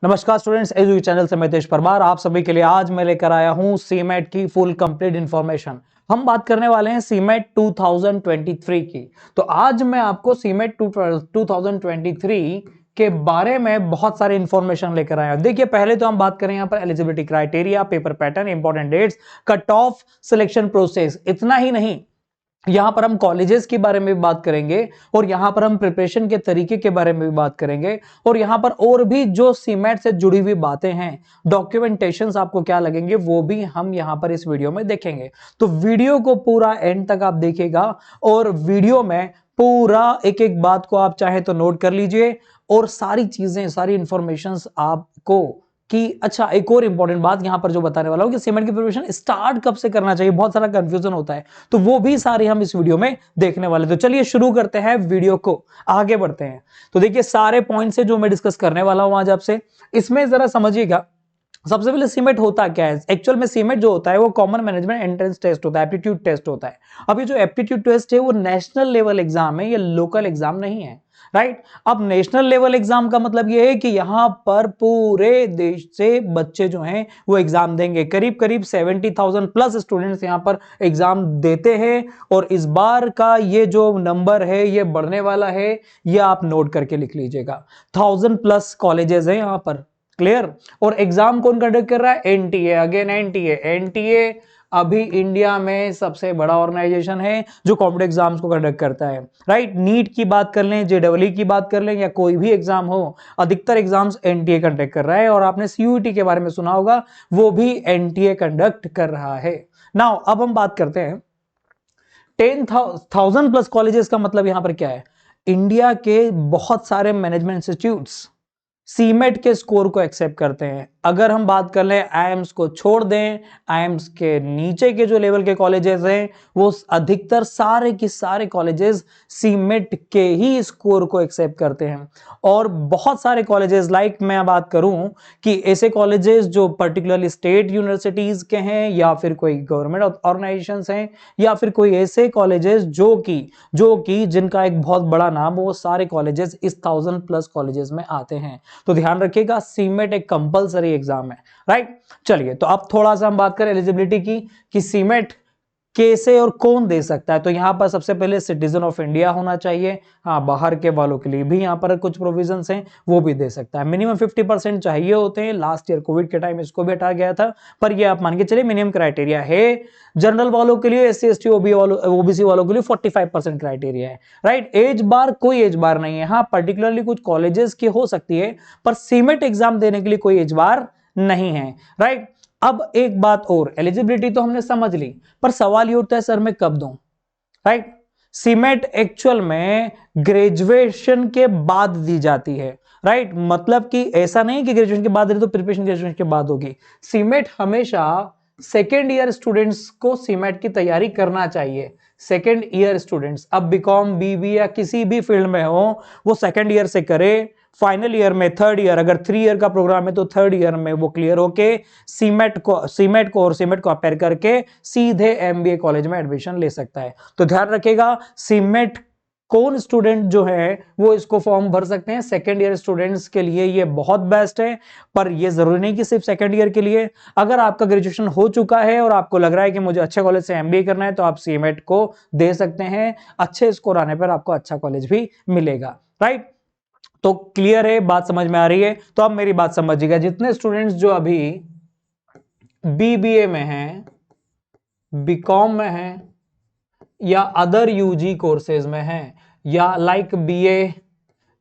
नमस्कार students, education channel से मैं तेज परमार आप सभी के लिए आज मैं लेकर आया हूं सीमेट की फुल कंप्लीट इंफॉर्मेशन। हम बात करने वाले हैं सीमेट 2023 की। तो आज मैं आपको सीमेट 2023 के बारे में बहुत सारे इंफॉर्मेशन लेकर आया हूं। देखिए, पहले तो हम बात करें यहाँ पर eligibility criteria, paper pattern, important dates, cut off, selection process. इतना ही नहीं, यहां पर हम कॉलेजेस के बारे में भी बात करेंगे और यहां पर हम प्रिपरेशन के तरीके के बारे में भी बात करेंगे और यहां पर और भी जो सीमेट से जुड़ी हुई बातें हैं, डॉक्यूमेंटेशंस आपको क्या लगेंगे, वो भी हम यहां पर इस वीडियो में देखेंगे। तो वीडियो को पूरा एंड तक आप देखिएगा और वीडियो में पूरा एक एक बात को आप चाहे तो नोट कर लीजिए और सारी चीजें, सारी इंफॉर्मेशंस आपको कि अच्छा, एक और इंपॉर्टेंट बात यहां पर जो बताने वाला हूं कि सीमेंट की प्रिपरेशन स्टार्ट कब से करना चाहिए, बहुत सारा कंफ्यूजन होता है, तो वो भी सारे हम इस वीडियो में देखने वाले। तो चलिए शुरू करते हैं, वीडियो को आगे बढ़ते हैं। तो देखिए, सारे पॉइंट से जो मैं डिस्कस करने वाला हूं आज आपसे, इसमें जरा समझिएगा। सबसे पहले सीमेट होता क्या है। एक्चुअल में सीमेट जो होता है वो कॉमन मैनेजमेंट एंट्रेंस टेस्ट होता है, एप्टीट्यूड टेस्ट होता है। अभी जो एप्टीट्यूड टेस्ट है वो नेशनल लेवल एग्जाम है, ये लोकल एग्जाम नहीं है, राइट। अब नेशनल लेवल एग्जाम का मतलब ये है कि यहां पर पूरे देश से बच्चे जो हैं वो एग्जाम देंगे। करीब करीब 70,000 प्लस स्टूडेंट्स यहां पर एग्जाम देते हैं और इस बार का ये जो नंबर है ये बढ़ने वाला है, ये आप नोट करके लिख लीजिएगा। 1000+ कॉलेजेस हैं यहां पर, क्लियर। और एग्जाम कौन कंडक्ट कर रहा है? एनटीए। अगेन एनटीए अभी इंडिया में सबसे बड़ा ऑर्गेनाइजेशन है जो कॉम्पिटिटिव एग्जाम्स को कंडक्ट करता है, राइट। नीट की बात कर लें, जेडब्ल्यू की बात कर लें या कोई भी एग्जाम हो, अधिकतर एग्जाम्स एनटीए कंडक्ट कर रहा है। और आपने सीयूईटी के बारे में सुना होगा, वो भी एनटीए कंडक्ट कर रहा है। नाउ अब हम बात करते हैं 10,000+ कॉलेजेस का मतलब यहां पर क्या है। इंडिया के बहुत सारे मैनेजमेंट इंस्टीट्यूट्स सीमेट के स्कोर को एक्सेप्ट करते हैं। अगर हम बात कर लें आईएम्स को छोड़ दें, आईएम्स के नीचे के जो लेवल के कॉलेजेस हैं वो अधिकतर सारे के सारे कॉलेजेस सीमेट के ही स्कोर को एक्सेप्ट करते हैं। और बहुत सारे कॉलेजेस, लाइक मैं बात करूं कि ऐसे कॉलेजेस जो पर्टिकुलरली स्टेट यूनिवर्सिटीज के हैं या फिर कोई गवर्नमेंट ऑर्गेनाइजेशंस हैं या फिर कोई ऐसे कॉलेजेस जो कि जिनका एक बहुत बड़ा नाम हो, वो सारे कॉलेजेस इस 1000+ कॉलेजेस में आते हैं। तो ध्यान रखिएगा, सीमेट एक कंपलसरी एग्जाम है, राइट। चलिए, तो अब थोड़ा सा हम बात करें एलिजिबिलिटी की कि सीमेट कैसे और कौन दे सकता है। तो यहां पर सबसे पहले सिटीजन ऑफ इंडिया होना चाहिए। हाँ, बाहर के वालों के लिए भी यहां पर कुछ प्रोविजंस हैं, वो भी दे सकता है। मिनिमम 50% चाहिए होते हैं। लास्ट ईयर कोविड के टाइम इसको भी हटाया गया था, पर ये आप मान के चलिए मिनिमम क्राइटेरिया है। जनरल वालों के लिए, SC ST ओबीसी वालों के लिए 45% क्राइटेरिया है, राइट। एज बार कोई एज बार नहीं है। हाँ, पर्टिकुलरली कुछ कॉलेजेस की हो सकती है, पर सीमेट एग्जाम देने के लिए कोई एज बार नहीं है, राइट। अब एक बात और, एलिजिबिलिटी तो हमने समझ ली, पर सवाल ये उठता है सर मैं कब दूं, राइट। सीमेट एक्चुअल में ग्रेजुएशन के बाद दी जाती है, राइट। मतलब कि ऐसा नहीं कि ग्रेजुएशन के बाद तो प्रिपरेशन ग्रेजुएशन के बाद होगी। सीमेट हमेशा सेकेंड ईयर स्टूडेंट्स को सीमेट की तैयारी करना चाहिए। सेकेंड ईयर स्टूडेंट्स, अब बीकॉम, बीबी या किसी भी फील्ड में हो, वो सेकेंड ईयर से करे। फाइनल ईयर में, थर्ड ईयर, अगर 3 ईयर का प्रोग्राम है तो थर्ड ईयर में वो क्लियर होके सीमेट को अपेयर करके सीधे एमबीए कॉलेज में एडमिशन ले सकता है। तो ध्यान रखिएगा, सीमेट कौन स्टूडेंट जो है वो इसको फॉर्म भर सकते हैं। सेकेंड ईयर स्टूडेंट्स के लिए ये बहुत बेस्ट है, पर ये जरूरी नहीं कि सिर्फ सेकेंड ईयर के लिए। अगर आपका ग्रेजुएशन हो चुका है और आपको लग रहा है कि मुझे अच्छे कॉलेज से एमबीए करना है, तो आप सीमेट को दे सकते हैं। अच्छे स्कोर आने पर आपको अच्छा कॉलेज भी मिलेगा, राइट। तो क्लियर है, बात समझ में आ रही है। तो अब मेरी बात समझिएगा, जितने स्टूडेंट्स जो अभी बीबीए में हैं, बीकॉम में हैं या अदर यूजी कोर्सेज में हैं या लाइक बीए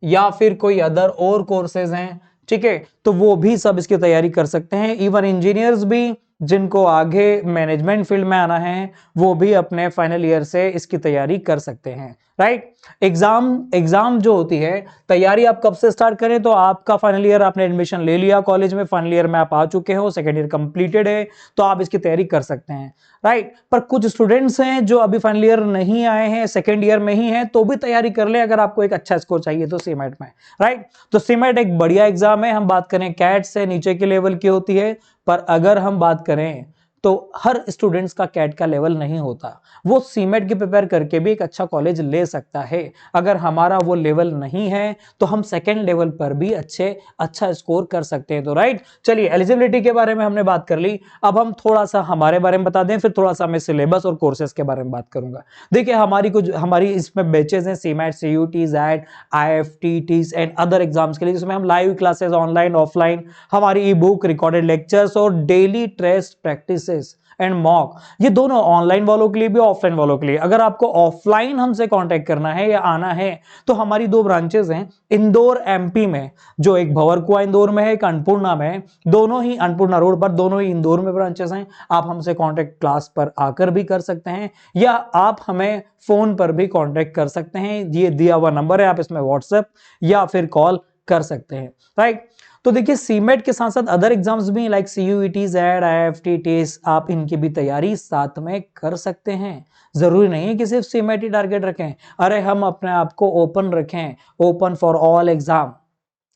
या फिर कोई अदर और कोर्सेज हैं, ठीक है, तो वो भी सब इसकी तैयारी कर सकते हैं। इवन इंजीनियर्स भी, जिनको आगे मैनेजमेंट फील्ड में आना है, वो भी अपने फाइनल ईयर से इसकी तैयारी कर सकते हैं, राइट। एग्जाम जो होती है, तैयारी आप कब से स्टार्ट करें, तो आपका फाइनल ईयर, आपने एडमिशन ले लिया कॉलेज में, फाइनल ईयर में आप आ चुके हो, सेकेंड ईयर कंप्लीटेड है, तो आप इसकी तैयारी कर सकते हैं, राइट। पर कुछ स्टूडेंट्स हैं जो अभी फाइनल ईयर नहीं आए हैं, सेकेंड ईयर में ही हैं, तो भी तैयारी कर ले अगर आपको एक अच्छा स्कोर चाहिए तो सीमेट में, राइट। तो सीमेट एक बढ़िया एग्जाम है। हम बात करें कैट से नीचे के लेवल की होती है, पर अगर हम बात करें तो हर स्टूडेंट्स का कैट का लेवल नहीं होता, वो सीमेट की प्रिपेयर करके भी एक अच्छा कॉलेज ले सकता है। अगर हमारा वो लेवल नहीं है तो हम सेकेंड लेवल पर भी अच्छा स्कोर कर सकते हैं। तो राइट, चलिए एलिजिबिलिटी के बारे में हमने बात कर ली, अब हम थोड़ा सा हमारे बारे में बता दें, फिर थोड़ा सा मैं सिलेबस और कोर्सेज के बारे में बात करूंगा। देखिए हमारी इसमें बैचेस हैं, सीमेट, सीयूटी, जैट, आईएफटीटीज एंड अदर एग्जाम्स के लिए, जिसमें हम लाइव क्लासेस ऑनलाइन ऑफलाइन, हमारी ई बुक, रिकॉर्डेड लेक्चर्स और daily test practices and mock, ये दोनों ऑनलाइन वालों के लिए भी ऑफलाइन वालों के लिए। अगर आपको ऑफलाइन हमसे कांटेक्ट करना है या आना है तो हमारी 2 ब्रांचेस हैं इंदौर एमपी में, जो एक भंवरकुआ इंदौर में है, एक अन्नपूर्णा में है, दोनों ही अन्नपूर्णा रोड पर, दोनों ही इंदौर में ब्रांचेस हैं। आप हमसे कांटेक्ट क्लास पर आकर भी कर सकते हैं या आप हमें फोन पर भी कांटेक्ट कर सकते हैं, ये दिया हुआ नंबर है, आप इसमें व्हाट्सएप या फिर कॉल कर सकते हैं। राइट, तो देखिए सीमेट के साथ साथ अदर एग्जाम्स भी लाइक सीयूईटी, जेड, आईएफटीटीज, आप इनकी भी तैयारी साथ में कर सकते हैं। जरूरी नहीं है कि सिर्फ सीमेट ही टारगेट रखें, अरे हम अपने आप को ओपन रखें, open for all exam.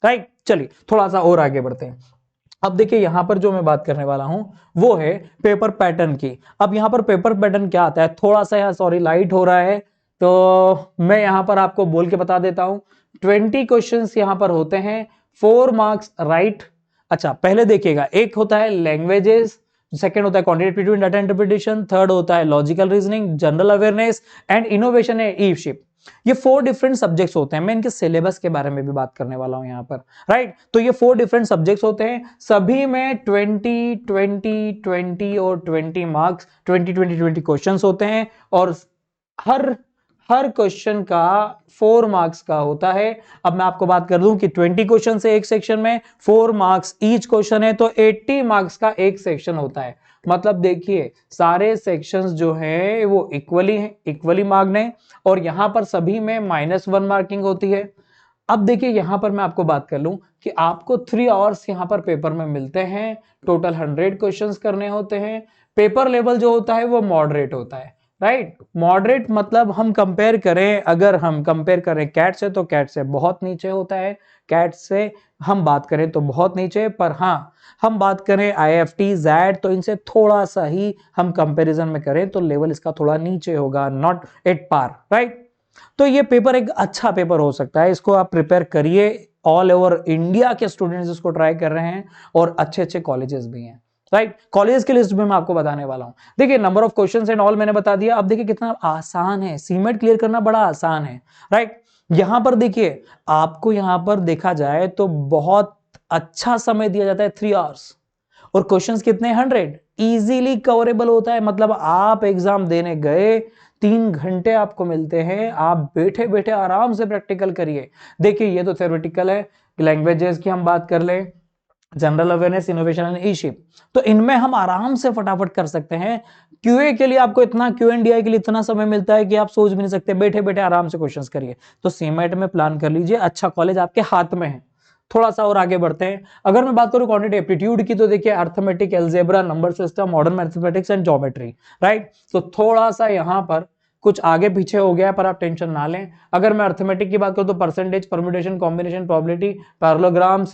Right, चलिए थोड़ा सा और आगे बढ़ते हैं। अब देखिए यहां पर जो मैं बात करने वाला हूं वो है पेपर पैटर्न की। अब यहां पर पेपर पैटर्न क्या आता है, थोड़ा सा यहाँ सॉरी लाइट हो रहा है तो मैं यहां पर आपको बोल के बता देता हूं। 20 क्वेश्चंस यहां पर होते हैं, 4 मार्क्स राइट। अच्छा पहले देखिएगा, एक होता है लैंग्वेजेस, सेकंड होता है क्वांटिटेटिव डाटा इंटरप्रिटेशन, थर्ड होता है logical reasoning, general awareness and innovation है ईशिप। ये 4 डिफरेंट सब्जेक्ट्स होते हैं, मैं इनके सिलेबस के बारे में भी बात करने वाला हूं यहां पर। राइट, तो ये 4 डिफरेंट सब्जेक्ट्स होते हैं, सभी में 20 20 20 और 20 मार्क्स, 20 क्वेश्चंस होते हैं और हर हर क्वेश्चन का 4 मार्क्स का होता है। अब मैं आपको बात कर दूं कि 20 क्वेश्चन से एक सेक्शन में 4 मार्क्स ईच क्वेश्चन है, तो 80 मार्क्स का एक सेक्शन होता है। मतलब देखिए सारे सेक्शंस जो हैं वो इक्वली मार्क्ड हैं और यहां पर सभी में -1 मार्किंग होती है। अब देखिए यहां पर मैं आपको बात कर लूं कि आपको 3 आवर्स यहां पर पेपर में मिलते हैं, टोटल 100 क्वेश्चंस करने होते हैं। पेपर लेवल जो होता है वो मॉडरेट होता है। राइट, मॉडरेट मतलब हम कंपेयर करें, अगर हम कंपेयर करें कैट से तो कैट से बहुत नीचे होता है, कैट से हम बात करें तो बहुत नीचे, पर हाँ हम बात करें आईएफटी, जैड तो इनसे थोड़ा सा ही हम कंपैरिजन में करें तो लेवल इसका थोड़ा नीचे होगा, नॉट एट पार। राइट, तो ये पेपर एक अच्छा पेपर हो सकता है, इसको आप प्रिपेयर करिए। ऑल ओवर इंडिया के स्टूडेंट्स इसको ट्राई कर रहे हैं और अच्छे अच्छे कॉलेजेस भी हैं। राइट, कॉलेज की लिस्ट भी मैं आपको बताने वाला हूं। देखिए number of questions and all मैंने बता दिया। अब देखिए कितना आसान है, सीमेट क्लियर करना बड़ा आसान है। राइट, यहां पर देखिए आपको यहां पर देखा जाए तो बहुत अच्छा समय दिया जाता है, 3 आवर्स, और क्वेश्चंस कितने 100, इजीली कवरेबल होता है। मतलब आप एग्जाम देने गए, 3 घंटे आपको मिलते हैं, आप बैठे बैठे आराम से प्रैक्टिकल करिए। देखिए ये तो थ्योरेटिकल है, लैंग्वेजेस की हम बात कर लें, जनरल अवेयरनेस, इनोवेशन एंड ईशिप, तो इनमें हम आराम से फटाफट कर सकते हैं। क्यूए के लिए आपको इतना, क्यूएनडीआई के लिए इतना समय मिलता है कि आप सोच भी नहीं सकते, बैठे बैठे आराम से क्वेश्चंस करिए। तो सीमेट में प्लान कर लीजिए, अच्छा कॉलेज आपके हाथ में है। थोड़ा सा और आगे बढ़ते हैं। अगर मैं बात करूं क्वांटिटेटिव एप्टीट्यूड की, तो देखिए arithmetic, algebra, number system, modern mathematics and geometry. Right, तो थोड़ा सा यहां पर कुछ आगे पीछे हो गया, पर आप टेंशन ना लें। अगर मैं अर्थमेटिक की बात करूं तो percentage, permutation, combination, probability, parallelogram,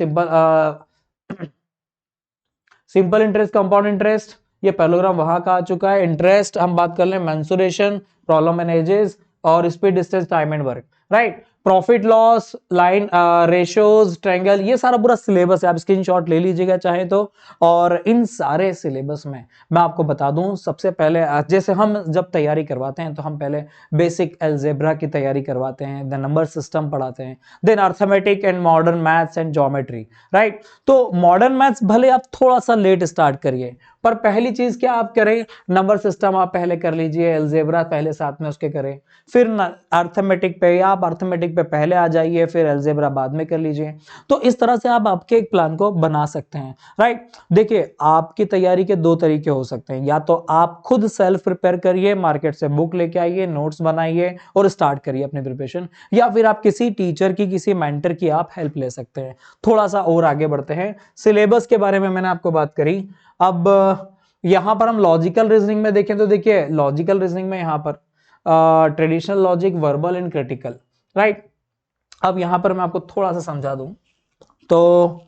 simple interest, compound interest, ये पैरेललोग्राम वहां का आ चुका है। इंटरेस्ट हम बात कर लें, मेंसुरेशन, प्रॉब्लम एंड एजेस और speed, distance, time and work. Right, profit loss, line ratios, triangle, ये सारा पूरा सिलेबस है, आप स्क्रीनशॉट ले लीजिएगा चाहे तो। और इन सारे सिलेबस में मैं आपको बता दूं, सबसे पहले जैसे हम जब तैयारी करवाते हैं तो हम पहले बेसिक अलजेब्रा की तैयारी करवाते हैं, देन नंबर सिस्टम पढ़ाते हैं, then arithmetic and modern maths and geometry. Right, तो मॉडर्न मैथ्स भले आप थोड़ा सा लेट स्टार्ट करिए, पर पहली चीज क्या आप करें, नंबर सिस्टम आप पहले कर लीजिए, अलजेब्रा पहले साथ में उसके करें, फिर अर्थमेटिक पे, या आप अर्थमेटिक पे पहले आ जाइए, फिर अलजेब्रा बाद में कर लीजिए। तो इस तरह से आप आपके एक प्लान को बना सकते हैं। राइट, देखिए आपकी तैयारी के 2 तरीके हो सकते हैं, या तो आप खुद सेल्फ प्रिपेयर करिए, मार्केट से बुक लेके आइए, नोट्स बनाइए और स्टार्ट करिए अपनी प्रिपरेशन, या फिर आप किसी टीचर की, किसी मेंटर की आप हेल्प ले सकते हैं। थोड़ा सा और आगे बढ़ते हैं, सिलेबस के बारे में मैंने आपको बात करी। अब यहां पर हम लॉजिकल रीजनिंग में देखें तो देखिए लॉजिकल रीजनिंग में यहां पर traditional logic, verbal and critical. Right, अब यहां पर मैं आपको थोड़ा सा समझा दूं तो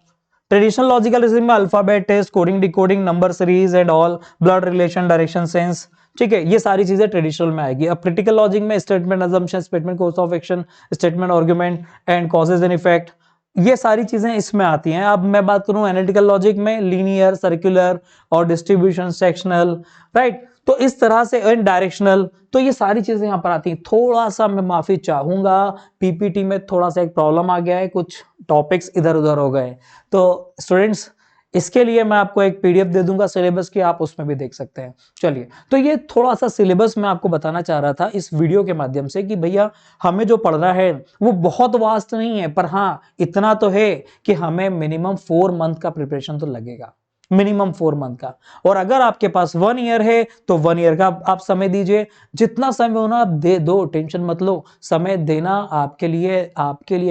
ट्रेडिशनल लॉजिकल रीजनिंग में alphabet test, coding decoding, number series and all, blood relation, direction sense, ठीक है, ये सारी चीजें ट्रेडिशनल में आएगी। अब क्रिटिकल लॉजिक में statement assumption, statement course of action, statement argument and causes and effect, ये सारी चीजें इसमें आती हैं। अब मैं बात करूं एनालिटिकल लॉजिक में लीनियर, सर्कुलर और डिस्ट्रीब्यूशन, सेक्शनल, राइट, तो इस तरह से डायरेक्शनल, तो ये सारी चीजें यहां पर आती हैं। थोड़ा सा मैं माफी चाहूंगा, पीपीटी में थोड़ा सा एक प्रॉब्लम आ गया है, कुछ टॉपिक्स इधर उधर हो गए, तो स्टूडेंट्स इसके लिए मैं आपको एक पीडीएफ दे दूंगा सिलेबस की, आप उसमें भी देख सकते हैं। चलिए, तो ये थोड़ा सा सिलेबस मैं आपको बताना चाह रहा था इस वीडियो के माध्यम से कि भैया हमें जो पढ़ना है वो बहुत वास्ट नहीं है, पर हाँ इतना तो है कि हमें मिनिमम 4 मंथ का प्रिपरेशन तो लगेगा, मिनिमम 4 मंथ का। और अगर आपके पास 1 ईयर है तो 1 ईयर का आप समय दीजिए, जितना समय होना आप दे दो, टेंशन मत लो। समय देना आपके लिए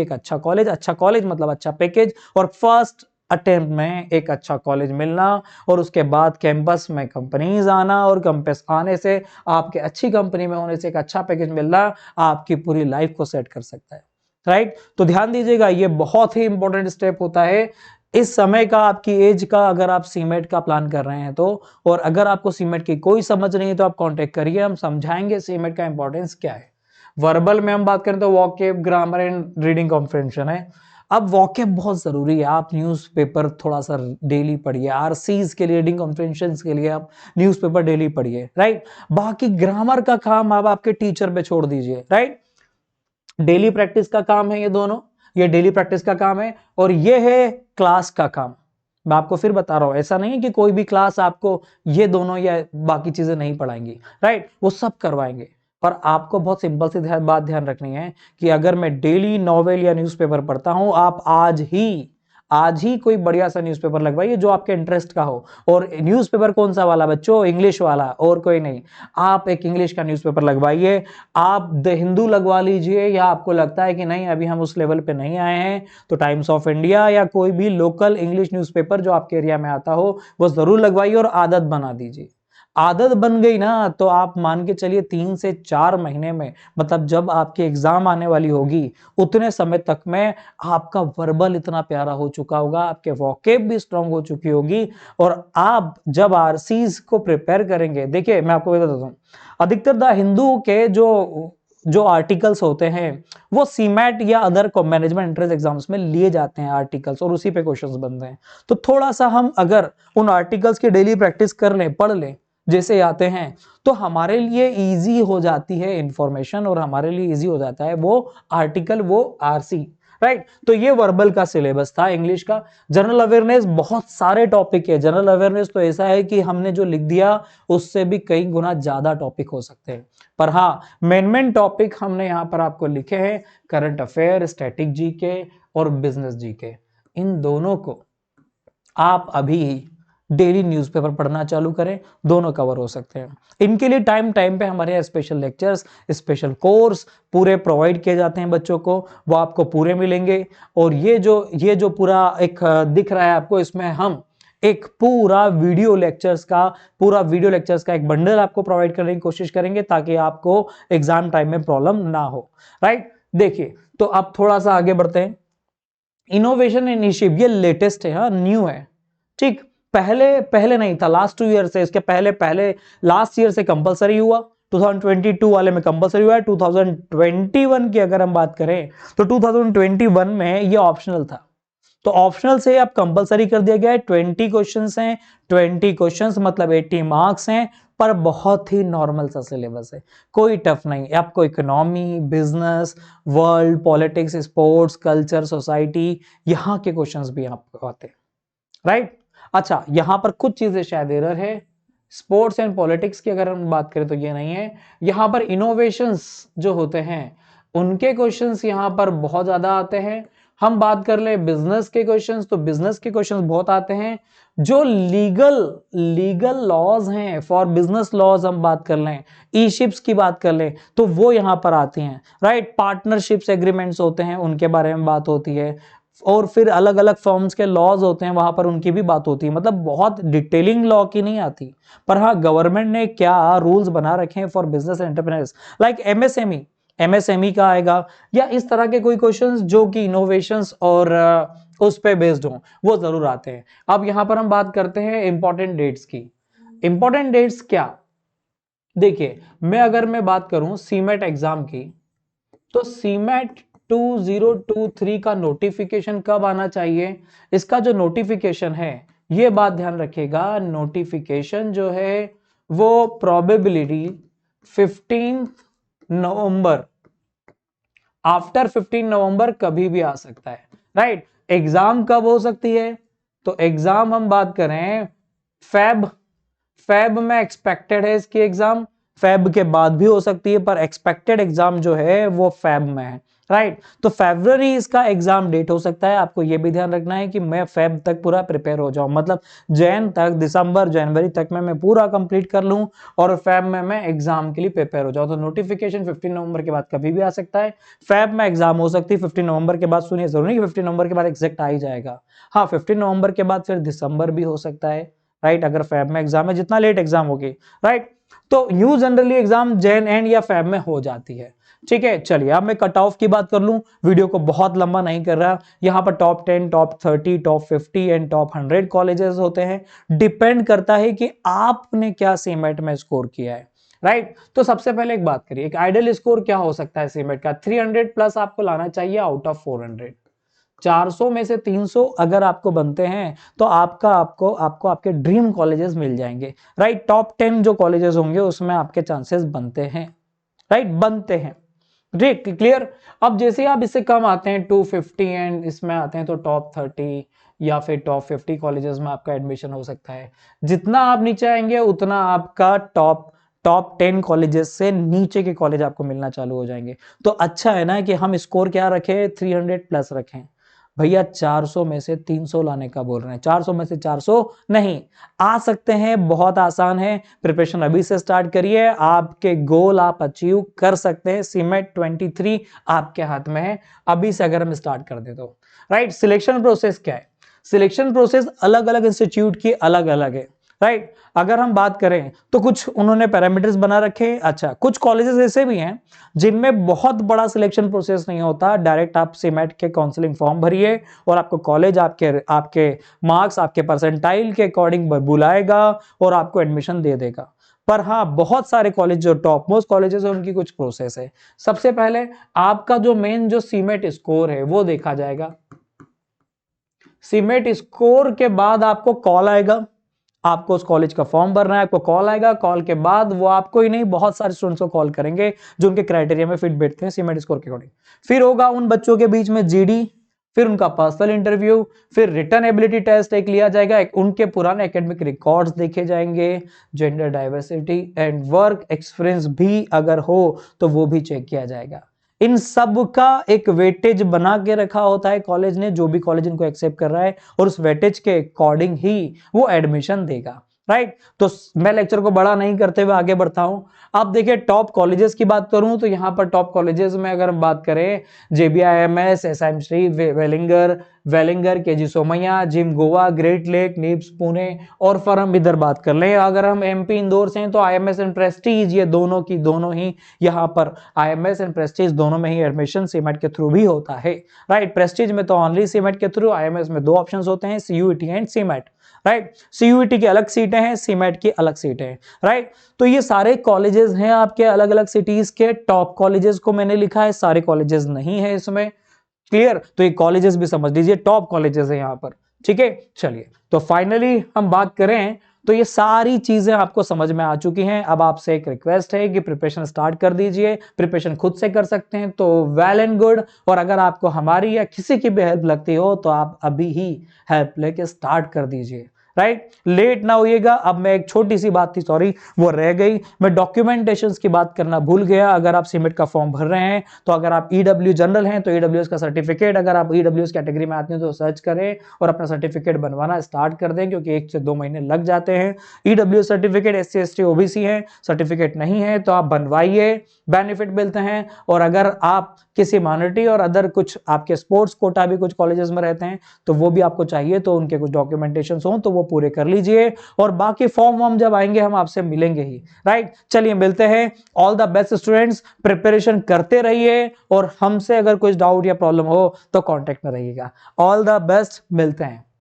एक अच्छा कॉलेज मतलब अच्छा पैकेज, और फर्स्ट अटेम्प्ट में एक अच्छा कॉलेज मिलना, और उसके बाद कैंपस में कंपनीज आना, और कैंपस आने से आपके अच्छी कंपनी में होने से एक अच्छा पैकेज मिलना आपकी पूरी लाइफ को सेट कर सकता है, राइट। तो ध्यान दीजिएगा, ये बहुत ही इंपॉर्टेंट स्टेप होता है इस समय का, आपकी एज का। अगर आप सीमेट का प्लान कर रहे हैं तो, और अगर आपको सीमेट की कोई समझ नहीं है तो आप कांटेक्ट करिए, हम समझाएंगे सीमेट का इंपॉर्टेंस क्या है। वर्बल में हम बात करें तो vocab, grammar and reading comprehension है। अब वॉकेब बहुत जरूरी है, आप न्यूज़पेपर थोड़ा सा डेली पढ़िए, आरसीज के लिए, रीडिंग कॉम्प्रिहेंशन के लिए आप न्यूज़पेपर डेली पढ़िए, राइट। बाकी ग्रामर का काम आप आपके टीचर पे छोड़ दीजिए, राइट। डेली प्रैक्टिस का काम है ये दोनों, ये डेली प्रैक्टिस का काम है, और ये है क्लास का काम। मैं आपको फिर बता रहा हूं, ऐसा नहीं है कि कोई भी क्लास आपको ये दोनों या बाकी चीजें नहीं पढ़ाएंगी, राइट, वो सब करवाएंगे। पर आपको बहुत सिंपल सी बात ध्यान रखनी है कि अगर मैं डेली नॉवेल या न्यूज़पेपर पढ़ता हूं, आप आज ही कोई बढ़िया सा न्यूज़पेपर लगवाइए जो आपके इंटरेस्ट का हो। और न्यूज़पेपर कौन सा वाला बच्चों? इंग्लिश वाला, और कोई नहीं। आप एक इंग्लिश का न्यूज़पेपर लगवाइए, आप द हिंदू लगवा लीजिए, या आपको लगता है कि नहीं अभी हम उस लेवल पे नहीं आए हैं तो टाइम्स ऑफ इंडिया या कोई भी लोकल इंग्लिश न्यूज़पेपर जो आपके एरिया में आता हो वो जरूर लगवाइए, और आदत बना दीजिए। आदत बन गई ना तो आप मान के चलिए 3 से 4 महीने में, मतलब जब आपकी एग्जाम आने वाली होगी उतने समय तक में आपका वर्बल इतना प्यारा हो चुका होगा, आपके वॉकेब भी स्ट्रांग हो चुकी होगी, और आप जब आरसीज को प्रिपेयर करेंगे, देखिए मैं आपको बता देता हूं, अधिकतर द हिंदू के जो आर्टिकल्स होते हैं वो सीमैट या अदर मैनेजमेंट एंट्रेंस एग्जाम्स में लिए जाते हैं आर्टिकल्स, और उसी पे क्वेश्चंस बनते हैं। तो थोड़ा सा हम अगर उन आर्टिकल्स की डेली प्रैक्टिस कर लें, पढ़ लें जैसे आते हैं, तो हमारे लिए इजी हो जाती है इंफॉर्मेशन, और हमारे लिए इजी हो जाता है वो आर्टिकल, वो आरसी, राइट। तो ये वर्बल का सिलेबस था इंग्लिश का। जनरल अवेयरनेस बहुत सारे टॉपिक है, जनरल अवेयरनेस तो ऐसा है कि हमने जो लिख दिया उससे भी कई गुना ज्यादा टॉपिक हो सकते हैं, पर हाँ मेन टॉपिक हमने यहाँ पर आपको लिखे हैं, करंट अफेयर, स्टैटिक जीके और बिजनेस जीके। इन दोनों को आप अभी डेली न्यूज़पेपर पढ़ना चालू करें, दोनों कवर हो सकते हैं। इनके लिए टाइम पे हमारे यहाँ स्पेशल लेक्चर्स, स्पेशल कोर्स पूरे प्रोवाइड किए जाते हैं बच्चों को, वो आपको पूरे मिलेंगे। और ये जो पूरा एक दिख रहा है आपको, इसमें हम एक पूरा वीडियो लेक्चर्स का एक बंडल आपको प्रोवाइड करने की कोशिश करेंगे, ताकि आपको एग्जाम टाइम में प्रॉब्लम ना हो, राइट। देखिए, तो अब थोड़ा सा आगे बढ़ते हैं। इनोवेशन इनिशिएटिव ये लेटेस्ट है, हाँ न्यू है, ठीक। पहले नहीं था, लास्ट 2 ईयर से, इसके पहले लास्ट ईयर से कंपलसरी हुआ, 2022 वाले में कंपलसरी हुआ है। 2021 की अगर हम बात करें तो 2021 में ये ऑप्शनल था, तो ऑप्शनल से अब कंपलसरी कर दिया गया है। 20 क्वेश्चंस हैं, 20 क्वेश्चंस मतलब 80 मार्क्स हैं, पर बहुत ही नॉर्मल सा सिलेबस है, कोई टफ नहीं। आपको economy, business, world politics, sports, culture, society, यहाँ के क्वेश्चंस भी आपको आते हैं, राइट। अच्छा, यहां पर कुछ चीजें शायद एरर है, स्पोर्ट्स एंड पॉलिटिक्स की अगर हम बात करें तो ये नहीं है। यहां पर इनोवेशंस जो होते हैं उनके क्वेश्चंस यहां पर बहुत ज्यादा आते हैं। हम बात कर ले बिजनेस के क्वेश्चंस, तो बिजनेस के क्वेश्चंस बहुत आते हैं। जो लीगल लॉज हैं, फॉर बिजनेस लॉज हम बात कर लें, ई शिप्स की बात कर लें, तो वो यहां पर आती हैं, राइट। पार्टनरशिप्स एग्रीमेंट्स होते हैं, उनके बारे में बात होती है, और फिर अलग अलग फॉर्म्स के लॉज होते हैं, वहां पर उनकी भी बात होती है। मतलब बहुत डिटेलिंग लॉ की नहीं आती, पर हाँ गवर्नमेंट ने क्या रूल्स बना रखे हैं for business entrepreneurs, like MSME. MSME का आएगा, या इस तरह के कोई क्वेश्चंस जो कि इनोवेशंस और उस पे बेस्ड हो, वो जरूर आते हैं। अब यहां पर हम बात करते हैं इंपॉर्टेंट डेट्स की। इंपॉर्टेंट डेट्स क्या, देखिए अगर मैं बात करूं सीमेट एग्जाम की, तो सीमेट 2023 का नोटिफिकेशन कब आना चाहिए? इसका जो नोटिफिकेशन है, ये बात ध्यान रखिएगा, नोटिफिकेशन जो है वो प्रोबेबिलिटी 15 नवंबर, आफ्टर 15 नवंबर कभी भी आ सकता है, राइट। एग्जाम कब हो सकती है? तो एग्जाम हम बात करें फेब में एक्सपेक्टेड है इसकी एग्जाम, फेब के बाद भी हो सकती है, पर एक्सपेक्टेड एग्जाम जो है वो फेब में है, राइट। तो फरवरी इसका एग्जाम डेट हो सकता है। आपको ये भी ध्यान रखना है कि मैं फेब तक पूरा प्रिपेयर हो जाऊं, मतलब जैन तक, दिसंबर जनवरी तक में मैं पूरा कंप्लीट कर लूं और फेब में मैं एग्जाम के लिए प्रिपेयर हो जाऊं। तो नोटिफिकेशन 15 नवंबर के बाद कभी भी आ सकता है, फेब में एग्जाम हो सकती है 15 नवंबर के बाद। सुनिए, जरूरी नहीं कि 15 नवंबर के बाद एग्जैक्ट आ ही जाएगा, हाँ 15 नवंबर के बाद फिर दिसंबर भी हो सकता है, राइट, अगर फेब में एग्जाम है, जितना लेट एग्जाम होगी, राइट। तो new generally exam Jain and या फेब में हो जाती है, ठीक है। चलिए अब मैं कट ऑफ की बात कर लूं, वीडियो को बहुत लंबा नहीं कर रहा। यहां पर top 10, top 30, top 50 and top 100 colleges होते हैं, डिपेंड करता है कि आपने क्या सीमेट में स्कोर किया है, राइट। तो सबसे पहले एक बात करिए, एक आइडियल स्कोर क्या हो सकता है सीमेट का? 300 प्लस आपको लाना चाहिए आउट ऑफ 400। 400 में से 300 अगर आपको बनते हैं तो आपको आपके ड्रीम कॉलेजेस मिल जाएंगे, राइट। टॉप 10 जो कॉलेजेस होंगे उसमें आपके चांसेस बनते हैं, राइट, बनते हैं, ठीक, क्लियर। अब जैसे आप इससे कम आते हैं 250 एंड इसमें आते हैं तो टॉप 30 या फिर टॉप 50 कॉलेजेस में आपका एडमिशन हो सकता है। जितना आप नीचे आएंगे उतना आपका टॉप 10 कॉलेजेस से नीचे के कॉलेज आपको मिलना चालू हो जाएंगे। तो अच्छा है ना कि हम स्कोर क्या रखें, 300 प्लस रखें। भैया 400 में से 300 लाने का बोल रहे हैं, 400 में से 400 नहीं आ सकते हैं, बहुत आसान है। प्रिपरेशन अभी से स्टार्ट करिए, आपके गोल आप अचीव कर सकते हैं। सीमेट 23 आपके हाथ में है, अभी से अगर हम स्टार्ट कर दे तो, राइट। सिलेक्शन प्रोसेस क्या है? सिलेक्शन प्रोसेस अलग अलग इंस्टीट्यूट की अलग अलग है, राइट। अगर हम बात करें तो कुछ उन्होंने पैरामीटर्स बना रखे हैं। अच्छा, कुछ कॉलेजेस ऐसे भी हैं जिनमें बहुत बड़ा सिलेक्शन प्रोसेस नहीं होता, डायरेक्ट आप सीमेट के काउंसलिंग फॉर्म भरिए और आपको कॉलेज आपके मार्क्स, आपके परसेंटाइल के अकॉर्डिंग बुलाएगा और आपको एडमिशन दे देगा। पर हाँ, बहुत सारे कॉलेज जो टॉप मोस्ट कॉलेजेस है उनकी कुछ प्रोसेस है। सबसे पहले आपका जो मेन जो सीमेट स्कोर है वो देखा जाएगा। सीमेट स्कोर के बाद आपको कॉल आएगा, आपको उस कॉलेज का फॉर्म भरना है, आपको कॉल आएगा। कॉल के बाद वो आपको ही नहीं, बहुत सारे स्टूडेंट्स को कॉल करेंगे जो उनके क्राइटेरिया में फिट बैठते हैं सीमेट स्कोर के अकॉर्डिंग। फिर होगा उन बच्चों के बीच में जीडी, फिर उनका पर्सनल इंटरव्यू, फिर रिटन एबिलिटी टेस्ट एक लिया जाएगा, उनके पुराने एकेडमिक रिकॉर्ड्स देखे जाएंगे, gender diversity and work experience भी अगर हो तो वो भी चेक किया जाएगा। इन सब का एक वेटेज बना के रखा होता है कॉलेज ने, जो भी कॉलेज इनको एक्सेप्ट कर रहा है, और उस वेटेज के अकॉर्डिंग ही वो एडमिशन देगा, राइट। तो मैं लेक्चर को बड़ा नहीं करते हुए आगे बढ़ता हूं। अब देखिए टॉप कॉलेजेस की बात करूं तो यहां पर टॉप कॉलेजेस में अगर हम बात करें, JBIMS, SIM श्री, Welingkar, KG Somaiya, GIM Goa, Great Lake, निप्स पुणे, और फिर हम इधर बात कर लें, अगर हम MP इंदौर से हैं तो IMS एंड प्रेस्टीज, ये दोनों की दोनों ही यहाँ पर IMS एंड प्रेस्टीज दोनों में ही एडमिशन सीमेट के थ्रू भी होता है, राइट। प्रेस्टीज में तो ओनली सीमेट के थ्रू, IMS में दो ऑप्शंस होते हैं, CUET and CMAT, right. CUET की अलग सीटें हैं, सीमेट की अलग सीटें हैं, राइट। तो ये सारे कॉलेजेस हैं आपके अलग अलग सिटीज के। टॉप कॉलेजेस को मैंने लिखा है, सारे कॉलेजेस नहीं है इसमें, क्लियर। तो ये कॉलेजेस भी समझ लीजिए, टॉप कॉलेजेस है यहाँ पर, ठीक है। चलिए, तो फाइनली हम बात करें तो ये सारी चीजें आपको समझ में आ चुकी हैं। अब आपसे एक रिक्वेस्ट है कि प्रिपरेशन स्टार्ट कर दीजिए। प्रिपरेशन खुद से कर सकते हैं तो वेल एंड गुड, और अगर आपको हमारी या किसी की भी हेल्प लगती हो तो आप अभी ही हेल्प लेके स्टार्ट कर दीजिए, राइट। लेट ना होइएगा। अब मैं एक छोटी सी बात थी, सॉरी वो रह गई, मैं डॉक्यूमेंटेशंस की बात करना भूल गया। अगर आप सीमेट का फॉर्म भर रहे हैं तो अगर आप EW जनरल हैं तो EWS का सर्टिफिकेट, अगर आप EWS कैटेगरी में आते हैं तो सर्च करें और अपना सर्टिफिकेट बनवाना स्टार्ट कर दें, क्योंकि 1 से 2 महीने लग जाते हैं। EWS certificate SC ST OBC है, सर्टिफिकेट नहीं है तो आप बनवाइए, बेनिफिट मिलते हैं। और अगर आप किसी माइनॉरिटी और अदर कुछ आपके स्पोर्ट्स कोटा भी कुछ कॉलेजेस में रहते हैं तो वो भी आपको चाहिए, तो उनके कुछ डॉक्यूमेंटेशन हो तो वो पूरे कर लीजिए और बाकी फॉर्म जब आएंगे हम आपसे मिलेंगे ही, राइट। चलिए मिलते हैं। All the best students, preparation करते रहिए और हमसे अगर कुछ डाउट या प्रॉब्लम हो तो कांटेक्ट में रहिएगा। ऑल द बेस्ट, मिलते हैं।